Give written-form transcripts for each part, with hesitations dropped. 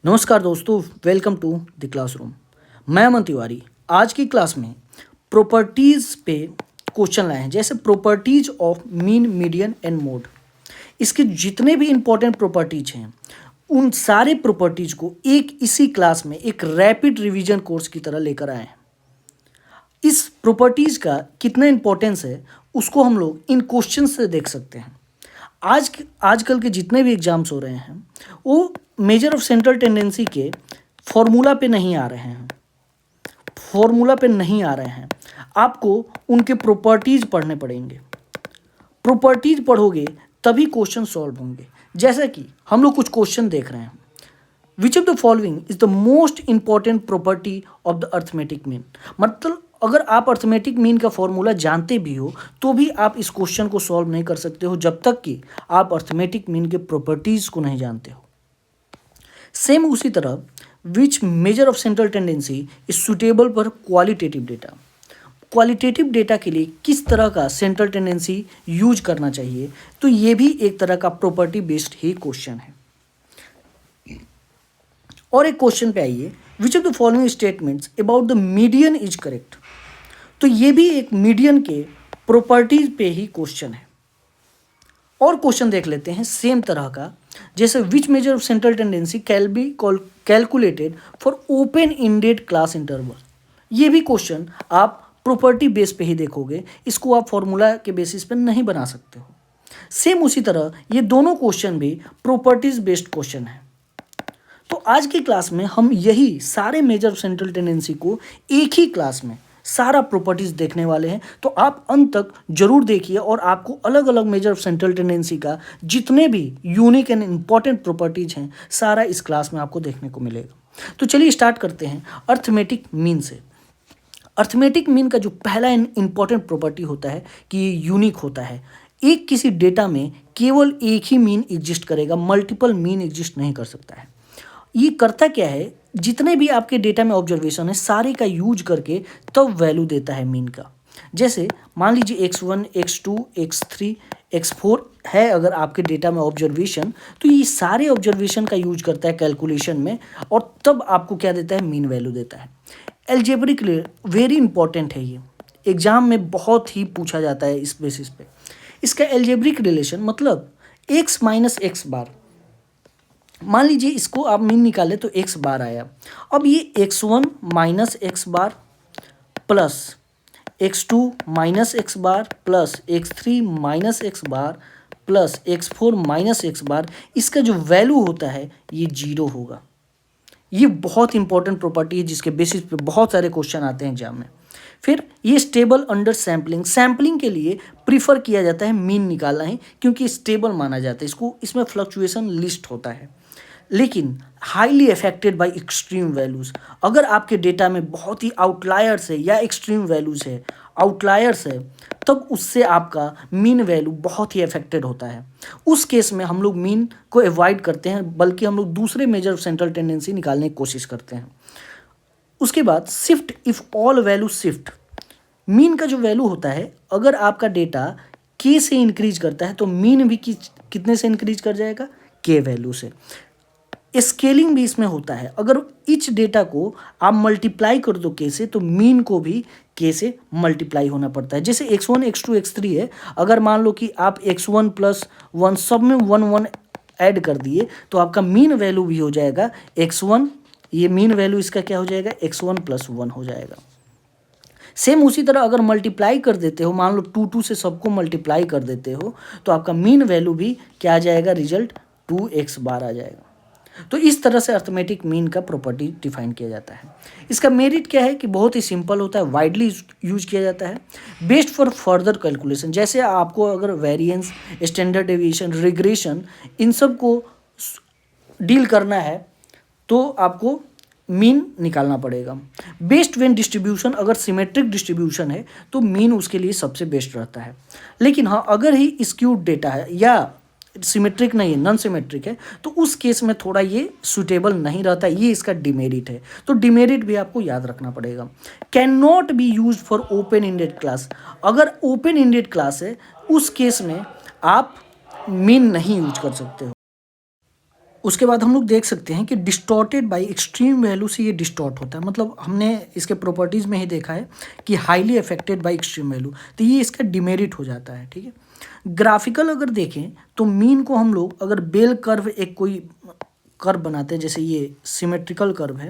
नमस्कार दोस्तों, welcome to the classroom. मैं अमन तिवारी। आज की क्लास में प्रॉपर्टीज़ पे क्वेश्चन लाए हैं, जैसे properties of mean, median and mode. इसके जितने भी इंपॉर्टेंट प्रॉपर्टीज हैं उन सारे प्रॉपर्टीज को इसी क्लास में एक रैपिड रिवीजन कोर्स की तरह लेकर आए हैं। इस प्रॉपर्टीज का कितना इंपॉर्टेंस है उसको हम लोग इन क्वेश्चन से देख सकते हैं। आजकल के जितने भी एग्जाम्स हो रहे हैं वो मेजर ऑफ सेंट्रल टेंडेंसी के फॉर्मूला पे नहीं आ रहे हैं। आपको उनके प्रॉपर्टीज पढ़ने पड़ेंगे। प्रॉपर्टीज पढ़ोगे तभी क्वेश्चन सॉल्व होंगे। जैसे कि हम लोग कुछ क्वेश्चन देख रहे हैं, विच of the following is the most important property of the arithmetic mean. मतलब अगर आप अर्थमेटिक मीन का फॉर्मूला जानते भी हो तो भी आप इस क्वेश्चन को सॉल्व नहीं कर सकते हो जब तक कि आप अर्थमेटिक मीन के प्रॉपर्टीज को नहीं जानते हो। सेम उसी तरह which measure of central tendency is suitable for qualitative data. Qualitative data के लिए किस तरह का सेंट्रल टेंडेंसी यूज करना चाहिए, तो ये भी एक तरह का प्रॉपर्टी बेस्ड ही क्वेश्चन है। और एक क्वेश्चन पे आइए, विच of the following statements about the median is correct. तो ये भी एक मीडियन के प्रॉपर्टीज पे ही क्वेश्चन है। और क्वेश्चन देख लेते हैं सेम तरह का, जैसे which measure of central tendency can be calculated for open ended class interval. ये भी क्वेश्चन आप प्रॉपर्टी बेस पे ही देखोगे, इसको आप फॉर्मूला के बेसिस पे नहीं बना सकते हो। सेम उसी तरह ये दोनों क्वेश्चन भी प्रॉपर्टीज बेस्ड क्वेश्चन है। तो आज की क्लास में हम यही सारे मेजर ऑफ सेंट्रल टेंडेंसी को एक ही क्लास में सारा प्रॉपर्टीज देखने वाले हैं। तो आप अंत तक जरूर देखिए और आपको अलग अलग मेजर ऑफ सेंट्रल टेंडेंसी का जितने भी यूनिक एंड इंपॉर्टेंट प्रॉपर्टीज हैं सारा इस क्लास में आपको देखने को मिलेगा। तो चलिए स्टार्ट करते हैं अर्थमेटिक मीन से। अर्थमेटिक मीन का जो पहला इंपॉर्टेंट प्रॉपर्टी होता है कि ये यूनिक होता है। एक किसी डेटा में केवल एक ही मीन एग्जिस्ट करेगा, मल्टीपल मीन एग्जिस्ट नहीं कर सकता है। ये करता क्या है, जितने भी आपके डेटा में ऑब्जर्वेशन है सारे का यूज करके तब वैल्यू देता है मीन का। जैसे मान लीजिए x1, x2, x3, x4 है अगर आपके डेटा में ऑब्जर्वेशन, तो ये सारे ऑब्जर्वेशन का यूज करता है कैलकुलेशन में और तब आपको क्या देता है, मीन वैल्यू देता है। एल्जेब्रिक वेरी इंपॉर्टेंट है, ये एग्जाम में बहुत ही पूछा जाता है इस बेसिस पे। इसका एल्जेब्रिक रिलेशन मतलब x माइनस एक्स बार, मान लीजिए इसको आप मीन निकाले तो x बार आया। अब ये x1 माइनस एक्स बार प्लस x2 माइनस एक्स बार प्लस x3 माइनस एक्स बार प्लस x4 माइनस एक्स बार, इसका जो वैल्यू होता है ये 0 होगा। ये बहुत इंपॉर्टेंट प्रॉपर्टी है जिसके बेसिस पे बहुत सारे क्वेश्चन आते हैं एग्जाम में। फिर ये स्टेबल अंडर सैम्पलिंग, सैम्पलिंग के लिए प्रीफर किया जाता है मीन निकालना है क्योंकि स्टेबल माना जाता है इसको, इसमें फ्लक्चुएशन लिस्ट होता है। लेकिन highly affected by extreme values, अगर आपके डेटा में बहुत ही आउटलायर्स है या एक्सट्रीम वैल्यूज़ है, आउटलायर्स है, तब उससे आपका मीन वैल्यू बहुत ही अफेक्टेड होता है। उस केस में हम लोग मीन को अवॉइड करते हैं, बल्कि हम लोग दूसरे मेजर ऑफ सेंट्रल टेंडेंसी निकालने की कोशिश करते हैं। उसके बाद shift, if all value shift, mean का जो वैल्यू होता है अगर आपका डेटा के से इंक्रीज करता है तो मीन भी कितने से इंक्रीज कर जाएगा, के वैल्यू से। स्केलिंग भी इसमें होता है, अगर इच डेटा को आप मल्टीप्लाई कर दो के से तो मीन को भी के से मल्टीप्लाई होना पड़ता है। जैसे x1, x2, x3 है, अगर मान लो कि आप x1 प्लस 1 सब में 1 1 ऐड कर दिए तो आपका मीन वैल्यू भी हो जाएगा x1, ये मीन वैल्यू इसका क्या हो जाएगा, x1 प्लस 1 हो जाएगा। सेम उसी तरह अगर मल्टीप्लाई कर देते हो, मान लो 2 से सबको मल्टीप्लाई कर देते हो तो आपका मीन वैल्यू भी क्या आ जाएगा, रिजल्ट 2x बार आ जाएगा। तो इस तरह से अर्थमेटिक मीन का प्रॉपर्टी डिफाइन किया जाता है। इसका मेरिट क्या है कि बहुत ही सिंपल होता है, वाइडली यूज किया जाता है, बेस्ट फॉर फर्दर कैलकुलेशन। जैसे आपको अगर वेरिएंस, स्टैंडर्ड डेविएशन, रिग्रेशन इन सब को डील करना है तो आपको मीन निकालना पड़ेगा। बेस्ट व्हेन डिस्ट्रीब्यूशन, अगर सिमेट्रिक डिस्ट्रीब्यूशन है तो मीन उसके लिए सबसे बेस्ट रहता है। लेकिन हाँ, अगर ही स्क्यूड डेटा है या सिमेट्रिक नहीं है, नॉन सिमेट्रिक है, तो उस केस में थोड़ा ये सूटेबल नहीं रहता, ये इसका डिमेरिट है। तो डिमेरिट भी आपको याद रखना पड़ेगा। Can not B use for open ended class, अगर ओपन इंडेड क्लास है उस केस में आप मीन नहीं यूज कर सकते हो। उसके बाद हम लोग देख सकते हैं कि डिस्टॉर्टेड बाय एक्सट्रीम वैल्यू से ये डिस्टॉर्ट होता है, मतलब हमने इसके प्रॉपर्टीज़ में ही देखा है कि highly affected by extreme value, तो ये इसका डिमेरिट हो जाता है। ठीक है, ग्राफिकल अगर देखें तो मीन को हम लोग अगर बेल कर्व एक कोई कर्व बनाते हैं, जैसे ये सिमेट्रिकल कर्व है,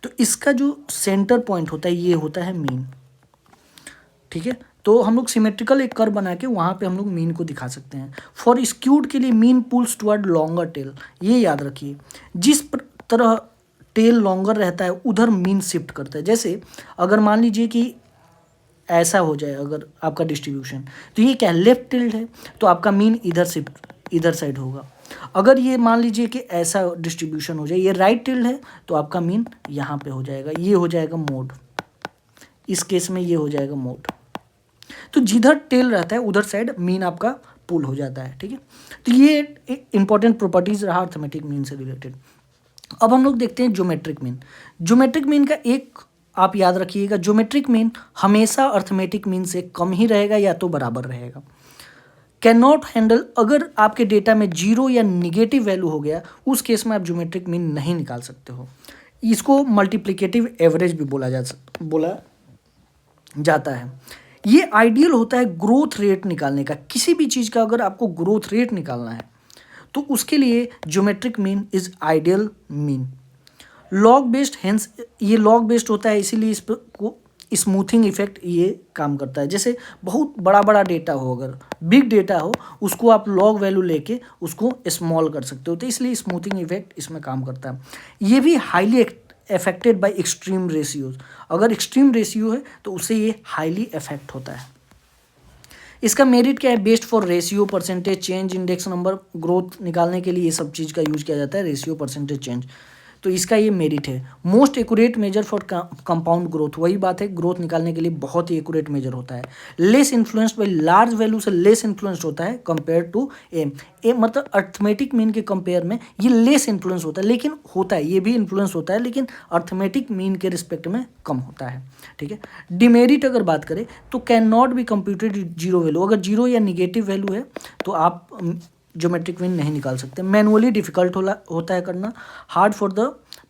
तो इसका जो सेंटर पॉइंट होता है ये होता है मीन। ठीक है, तो हम लोग सिमेट्रिकल एक कर्व बना के वहाँ पे हम लोग मीन को दिखा सकते हैं। फॉर स्क्यूड के लिए mean pulls toward longer tail, ये याद रखिए, जिस तरह टेल लॉन्गर रहता है उधर मीन शिफ्ट करता है। जैसे अगर मान लीजिए कि ऐसा हो जाए अगर आपका डिस्ट्रीब्यूशन, तो ये क्या लेफ्ट टिल्ड है, तो आपका मीन इधर शिफ्ट इधर साइड होगा। अगर ये मान लीजिए कि ऐसा डिस्ट्रीब्यूशन हो जाए, ये राइट टिल्ड है, तो आपका मीन यहाँ पे हो जाएगा, ये हो जाएगा मोड। इस केस में ये हो जाएगा मोड। तो जिधर टेल रहता है उधर साइड मीन आपका पुल हो जाता है। ठीक है, तो ये इंपॉर्टेंट प्रॉपर्टीज रहा अर्थमेटिक मीन से रिलेटेड। अब हम लोग देखते हैं ज्योमेट्रिक मीन। ज्योमेट्रिक मीन का एक आप याद रखिएगा, ज्योमेट्रिक मीन हमेशा अर्थमेटिक मीन से कम ही रहेगा या तो बराबर रहेगा। कैन नॉट हैंडल, अगर आपके डेटा में जीरो या निगेटिव वैल्यू हो गया, उस केस में आप ज्योमेट्रिक मीन नहीं निकाल सकते हो। इसको मल्टीप्लिकेटिव एवरेज भी बोला जाता है। ये आइडियल होता है ग्रोथ रेट निकालने का। किसी भी चीज़ का अगर आपको ग्रोथ रेट निकालना है तो उसके लिए geometric mean is ideal mean. Log based, hence ये लॉग बेस्ड होता है, इसीलिए इस को स्मूथिंग इफेक्ट ये काम करता है। जैसे बहुत बड़ा बड़ा डेटा हो, अगर बिग डेटा हो, उसको आप लॉग वैल्यू लेके उसको स्मॉल कर सकते हो, तो इसलिए स्मूथिंग इफेक्ट इसमें काम करता है। ये भी highly affected by extreme ratios, अगर एक्सट्रीम रेशियो है तो उससे ये हाईली अफेक्ट होता है। इसका मेरिट क्या है, best for ratio, percentage change, index number, growth निकालने के लिए ये सब चीज़ का यूज किया जाता है, रेशियो, परसेंटेज चेंज, तो इसका ये मेरिट है। Most accurate measure for compound growth, वही बात है, ग्रोथ निकालने के लिए बहुत ही एक्यूरेट मेजर होता है। Less influenced by large value से लेस इन्फ्लुएंस्ड होता है कंपेयर टू ए मतलब अर्थमेटिक मीन के कंपेयर में ये लेस इन्फ्लुएंस होता है, लेकिन होता है, ये भी इन्फ्लुएंस होता है, लेकिन अर्थमेटिक मीन के रिस्पेक्ट में कम होता है। ठीक है, डिमेरिट अगर बात करें तो can not be computed zero value, अगर जीरो या निगेटिव वैल्यू है तो आप ज्योमेट्रिक मीन नहीं निकाल सकते। मैनुअली डिफिकल्ट होता है करना, हार्ड फॉर द,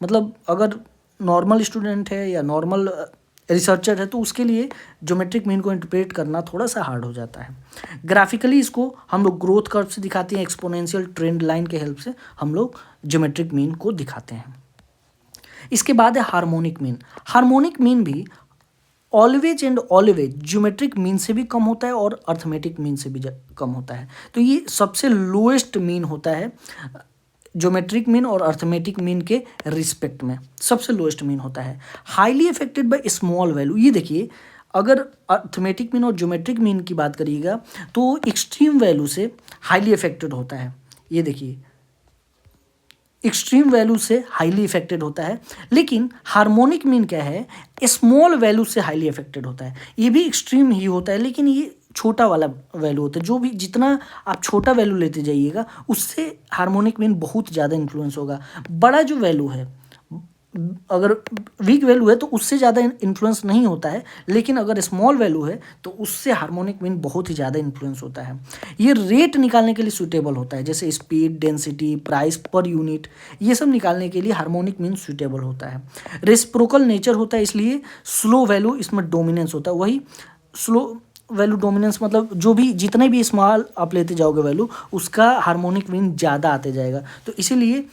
मतलब अगर नॉर्मल स्टूडेंट है या नॉर्मल रिसर्चर है तो उसके लिए ज्योमेट्रिक मीन को इंटरप्रेट करना थोड़ा सा हार्ड हो जाता है। ग्राफिकली इसको हम लोग ग्रोथ कर्व से दिखाते हैं, एक्सपोनेंशियल ट्रेंड लाइन के हेल्प से हम लोग ज्योमेट्रिक मीन को दिखाते हैं। इसके बाद है हार्मोनिक मीन। हार्मोनिक मीन भी always and always geometric mean से भी कम होता है और अर्थमेटिक मीन से भी कम होता है, तो ये सबसे लोएस्ट मीन होता है ज्योमेट्रिक मीन और अर्थमेटिक मीन के रिस्पेक्ट में, सबसे लोएस्ट मीन होता है। Highly affected by small value, ये देखिए अगर अर्थमेटिक मीन और ज्योमेट्रिक मीन की बात करिएगा तो एक्सट्रीम वैल्यू से हाईली अफेक्टेड होता है। ये देखिए एक्सट्रीम वैल्यू से हाईली इफेक्टेड होता है, लेकिन हार्मोनिक मीन क्या है, स्मॉल वैल्यू से हाईली अफेक्टेड होता है। ये भी एक्सट्रीम ही होता है, लेकिन ये छोटा वाला वैल्यू होता है, जो भी जितना आप छोटा वैल्यू लेते जाइएगा उससे हार्मोनिक मीन बहुत ज़्यादा इन्फ्लुएंस होगा। बड़ा जो वैल्यू है, अगर वीक वैल्यू है तो उससे ज़्यादा इन्फ्लुएंस नहीं होता है, लेकिन अगर स्मॉल वैल्यू है तो उससे हार्मोनिक मीन बहुत ही ज़्यादा इन्फ्लुएंस होता है। ये रेट निकालने के लिए सूटेबल होता है, जैसे speed, density, price per unit, ये सब निकालने के लिए हार्मोनिक मीन सूटेबल होता है। रेसिप्रोकल नेचर होता है, इसलिए स्लो वैल्यू इसमें डोमिनेंस होता है। वही स्लो वैल्यू डोमिनेंस मतलब जो भी जितने भी स्मॉल आप लेते जाओगे वैल्यू, उसका हार्मोनिक मीन ज़्यादा आते जाएगा, तो इसीलिए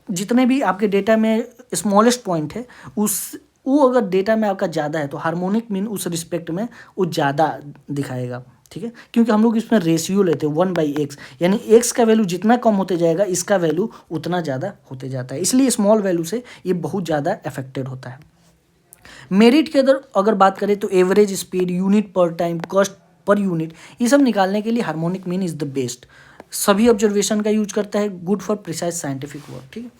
जितने भी आपके डेटा में स्मॉलेस्ट पॉइंट है वो अगर डेटा में आपका ज़्यादा है तो हार्मोनिक मीन उस रिस्पेक्ट में वो ज़्यादा दिखाएगा। ठीक है, क्योंकि हम लोग इसमें रेशियो लेते हैं 1/x, यानी x का वैल्यू जितना कम होते जाएगा इसका वैल्यू उतना ज़्यादा होते जाता है, इसलिए स्मॉल वैल्यू से ये बहुत ज़्यादा अफेक्टेड होता है। मेरिट के अगर बात करें तो एवरेज स्पीड, यूनिट पर टाइम, कॉस्ट पर यूनिट, ये सब निकालने के लिए harmonic mean is the best. सभी ऑब्जर्वेशन का यूज करता है, good for precise scientific work. ठीक है,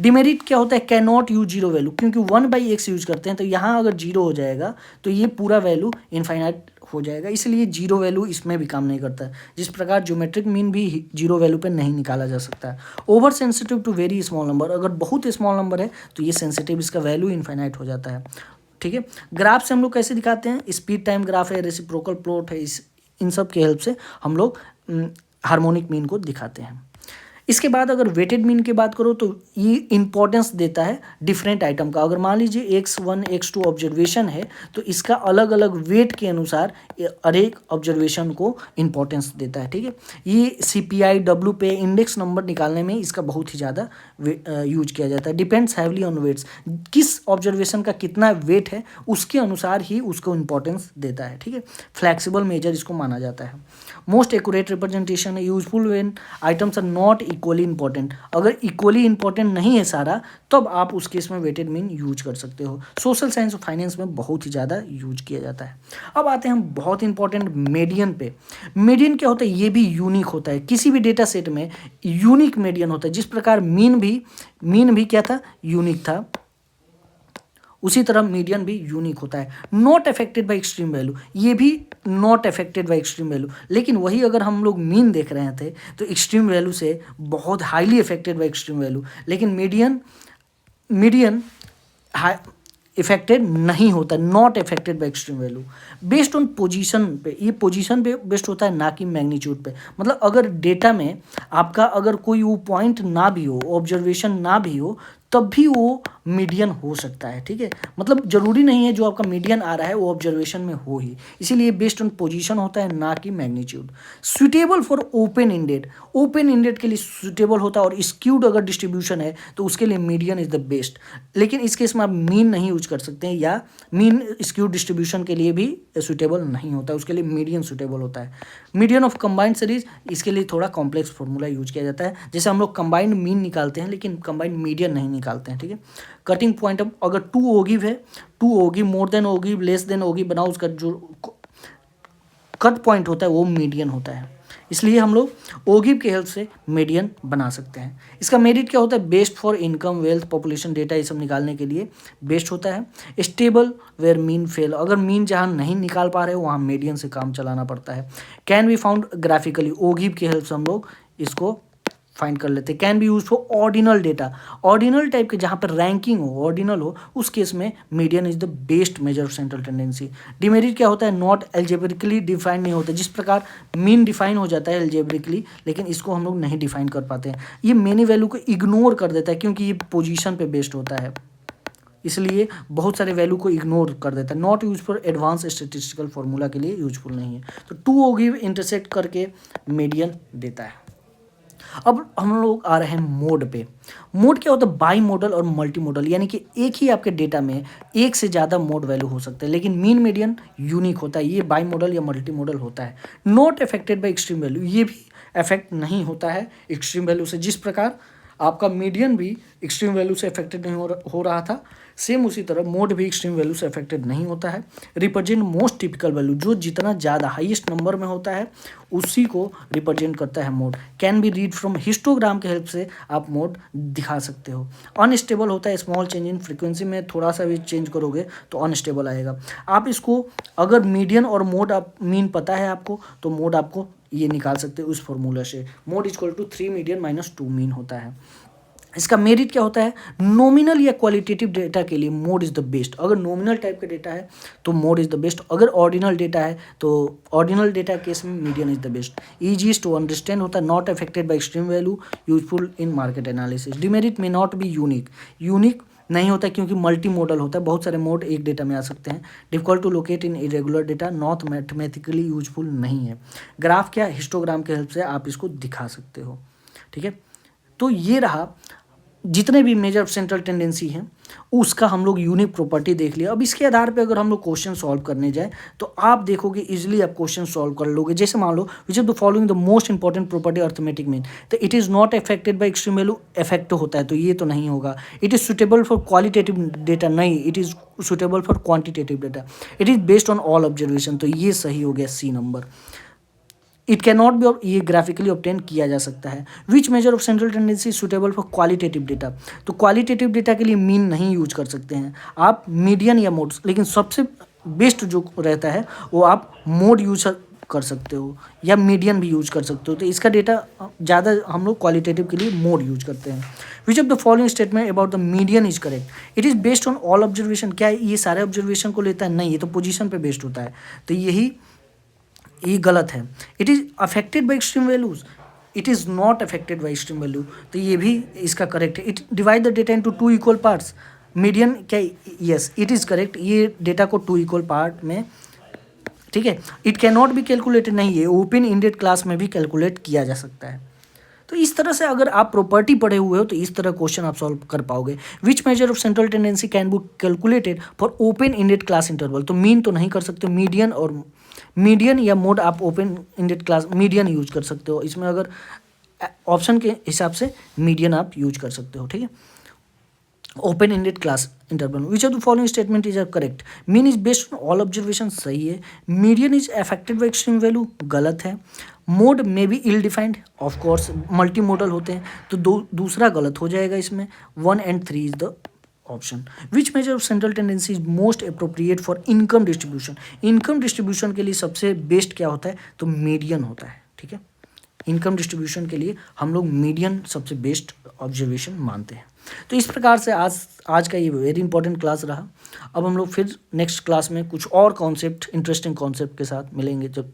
डिमेरिट क्या होता है, can not use zero value, क्योंकि 1/x यूज करते हैं तो यहाँ अगर जीरो हो जाएगा तो ये पूरा वैल्यू इनफाइनाइट हो जाएगा, इसलिए जीरो वैल्यू इसमें भी काम नहीं करता है। जिस प्रकार ज्योमेट्रिक मीन भी जीरो वैल्यू पे नहीं निकाला जा सकता है। Over sensitive to very small number, अगर बहुत स्मॉल नंबर है तो ये सेंसिटिव, इसका वैल्यू इनफाइनाइट हो जाता है। ठीक है, ग्राफ से हम लोग कैसे दिखाते हैं, स्पीड टाइम ग्राफ है, रेसिप्रोकल प्लॉट है, इन सब के हेल्प से हम लोग हार्मोनिक मीन को दिखाते हैं। इसके बाद अगर वेटेड मीन की बात करो तो ये इंपॉर्टेंस देता है डिफरेंट आइटम का। अगर मान लीजिए x1 x2 ऑब्जर्वेशन है तो इसका अलग अलग वेट के अनुसार हर एक ऑब्जर्वेशन को इंपॉर्टेंस देता है, ठीक है। ये CPI W पे इंडेक्स नंबर निकालने में इसका बहुत ही ज़्यादा यूज किया जाता है। डिपेंड्स हैवली ऑन वेट्स, किस ऑब्जर्वेशन का कितना वेट है उसके अनुसार ही उसको इंपॉर्टेंस देता है, ठीक है। फ्लैक्सिबल मेजर इसको माना जाता है। मोस्ट एक्यूरेट रिप्रेजेंटेशन है useful when items are not equally important. अगर इक्वली इंपॉर्टेंट नहीं है सारा तब आप उस केस में वेटेड मीन यूज कर सकते हो। सोशल साइंस और फाइनेंस में बहुत ही ज़्यादा यूज किया जाता है। अब आते हैं हम बहुत इंपॉर्टेंट मीडियन पे। मीडियन क्या होता है, ये भी यूनिक होता है। किसी भी डेटा सेट में यूनिक मीडियन होता है। जिस प्रकार मीन भी क्या था, यूनिक था, उसी तरह मीडियन भी यूनिक होता है। Not affected by extreme value, ये भी not affected by extreme value. लेकिन वही अगर हम लोग मीन देख रहे थे तो एक्सट्रीम वैल्यू से बहुत highly affected by extreme value, लेकिन मीडियन इफेक्टेड नहीं होता, not affected by extreme value. Based on position पे, ये पोजीशन पे बेस्ड होता है ना कि मैग्नीट्यूड पे। मतलब अगर डेटा में आपका अगर कोई वो पॉइंट ना भी हो, ऑब्जर्वेशन ना भी हो, तब भी वो मीडियन हो सकता है, ठीक है। मतलब जरूरी नहीं है जो आपका मीडियन आ रहा है वो ऑब्जर्वेशन में हो ही, इसीलिए बेस्ड ऑन पोजीशन होता है ना कि magnitude. Suitable for open ended के लिए सुटेबल होता है, और स्क्यूड अगर डिस्ट्रीब्यूशन है तो उसके लिए मीडियन इज द बेस्ट। लेकिन इस केस में आप मीन नहीं यूज कर सकते हैं, या मीन स्क्यूड डिस्ट्रीब्यूशन के लिए भी सुटेबल नहीं होता है, उसके लिए मीडियन सुटेबल होता है। मीडियन ऑफ कंबाइंड सीरीज, इसके लिए थोड़ा कॉम्प्लेक्स फॉर्मूला यूज किया जाता है। जैसे हम लोग कंबाइंड मीन निकालते हैं लेकिन कंबाइंड मीडियन नहीं निकालते हैं, ठीक है। कटिंग पॉइंट, अब अगर 2 ओगिव है, 2 ओगिव मोर देन ओगिव लेस देन ओगिव बनाओ, उसका जो कट पॉइंट होता है वो मीडियन होता है। इसलिए हम लोग ओगिव के हेल्प से मीडियन बना सकते हैं। इसका मेरिट क्या होता है, best for income, wealth, population data, ये सब निकालने के लिए बेस्ट होता है। स्टेबल वेयर मीन फेल, अगर मीन जहाँ नहीं निकाल पा रहे हो वहाँ मीडियन से काम चलाना पड़ता है। कैन बी फाउंड ग्राफिकली, ओगिव की हेल्प से हम लोग इसको फाइंड कर लेते हैं। Can be use for ordinal data, ordinal type के जहाँ पर रैंकिंग हो, ऑर्डिनल हो, उस केस में median is the best measure of central tendency. Demerit क्या होता है, नॉट एल्जेब्रिकली डिफाइन नहीं होता। जिस प्रकार मीन डिफाइन हो जाता है एल्जेब्रिकली, लेकिन इसको हम लोग नहीं डिफाइन कर पाते हैं। ये मेनी वैल्यू को इग्नोर कर देता है क्योंकि ये पोजीशन पे बेस्ड होता है, इसलिए बहुत सारे वैल्यू को इग्नोर कर देता है। Not use for advance statistical formula के लिए यूजफुल नहीं है। तो 2 ओगिव इंटरसेक्ट करके मीडियन देता है। अब हम लोग आ रहे हैं मोड पे। मोड क्या होता है, बाई मॉडल और मल्टी मॉडल, यानी कि एक ही आपके डेटा में एक से ज़्यादा मोड वैल्यू हो सकते हैं, लेकिन मीन मीडियन यूनिक होता है। ये बाई मॉडल या मल्टी मॉडल होता है। Not affected by extreme value, ये भी अफेक्ट नहीं होता है एक्सट्रीम वैल्यू से। जिस प्रकार आपका मीडियन भी एक्सट्रीम वैल्यू से अफेक्टेड नहीं हो रहा था, सेम उसी तरह मोड भी एक्सट्रीम वैल्यू से अफेक्टेड नहीं होता है। रिप्रेजेंट मोस्ट टिपिकल वैल्यू, जो जितना ज़्यादा हाईएस्ट नंबर में होता है उसी को रिप्रेजेंट करता है mode. Can be read from histogram के हेल्प से आप मोड दिखा सकते हो। अनस्टेबल होता है, स्मॉल चेंज इन फ्रीक्वेंसी में थोड़ा सा भी चेंज करोगे तो अनस्टेबल आएगा। आप इसको अगर मीडियन और मोड आप मीन पता है आपको, तो मोड आपको ये निकाल सकते हो उस फॉर्मूला से। Mode equal to 3 median minus 2 mean होता है। इसका मेरिट क्या होता है, नॉमिनल या क्वालिटेटिव डेटा के लिए मोड इज़ द बेस्ट। अगर नॉमिनल टाइप का डेटा है तो मोड इज़ द बेस्ट, अगर ऑर्डिनल डेटा है तो ऑर्डिनल डेटा केस में median is the best. Easiest to understand होता है, not affected by extreme value, useful in market analysis. Demerit में नॉट बी यूनिक नहीं होता क्योंकि मल्टी मॉडल होता है, बहुत सारे मोड एक डेटा में आ सकते हैं। Difficult to locate in irregular data, not mathematically useful नहीं है। ग्राफ क्या, हिस्टोग्राम के हेल्प से आप इसको दिखा सकते हो, ठीक है। तो ये रहा जितने भी मेजर ऑफ सेंट्रल टेंडेंसी हैं उसका हम लोग यूनिक प्रॉपर्टी देख लिया। अब इसके आधार पे अगर हम लोग क्वेश्चन सॉल्व करने जाए तो आप देखोगे इजीली आप क्वेश्चन सॉल्व कर लोगे। जैसे मान लो which of the following the most important property arithmetic mean, तो it is not affected by extreme value, affect होता है तो ये तो नहीं होगा। It is suitable for qualitative data, नहीं, it is suitable for quantitative data. It is based on all observation, तो ये सही हो गया C number. It can not be, ये ग्राफिकली ऑब्टेन किया जा सकता है। Which measure of central tendency suitable for qualitative data, तो क्वालिटेटिव डेटा के लिए मीन नहीं यूज कर सकते हैं आप, मीडियन या मोड, लेकिन सबसे बेस्ट जो रहता है वो आप मोड यूज कर सकते हो या मीडियन भी यूज कर सकते हो। तो इसका डेटा ज़्यादा हम लोग क्वालिटेटिव के लिए मोड यूज करते हैं। विच of the following statement about the median is correct, it is based on all observation, क्या ये सारे ऑब्जर्वेशन को लेता है, नहीं, ये तो पोजीशन पे बेस्ड होता है, तो ये गलत है। It is affected by extreme values, it is not affected by extreme value, तो ये भी इसका करेक्ट है। It divide the data into 2 equal parts, median क्या, यस इट इज़ करेक्ट, ये डेटा को 2 इक्वल पार्ट में, ठीक है। It can not be calculated, नहीं है, ओपन इंडेड क्लास में भी कैलकुलेट किया जा सकता है। तो इस तरह से अगर आप प्रॉपर्टी पढ़े हुए हो तो इस तरह क्वेश्चन आप सॉल्व कर पाओगे। Which measure of central tendency can be calculated for open ended class interval, तो मीन तो नहीं कर सकते, मीडियन और मीडियन या मोड आप open ended class median use कर सकते हो, इसमें अगर ऑप्शन के हिसाब से मीडियन आप यूज कर सकते हो, ठीक है। Open ended class interval, which of the following statement is correct, mean is based on all observation, सही है। Median is affected by extreme value, गलत है। मोड में भी ill defined, of course multi modal होते हैं, तो दूसरा गलत हो जाएगा इसमें, 1 and 3 is the option. Which measure of central tendency is most appropriate for income distribution, income distribution के लिए सबसे बेस्ट क्या होता है, तो मीडियन होता है, ठीक है। इनकम डिस्ट्रीब्यूशन के लिए हम लोग मीडियन सबसे बेस्ट ऑब्जर्वेशन मानते हैं। तो इस प्रकार से आज का ये वेरी इंपॉर्टेंट क्लास रहा। अब हम लोग फिर नेक्स्ट क्लास में कुछ और कॉन्सेप्ट, इंटरेस्टिंग कॉन्सेप्ट के साथ मिलेंगे, जब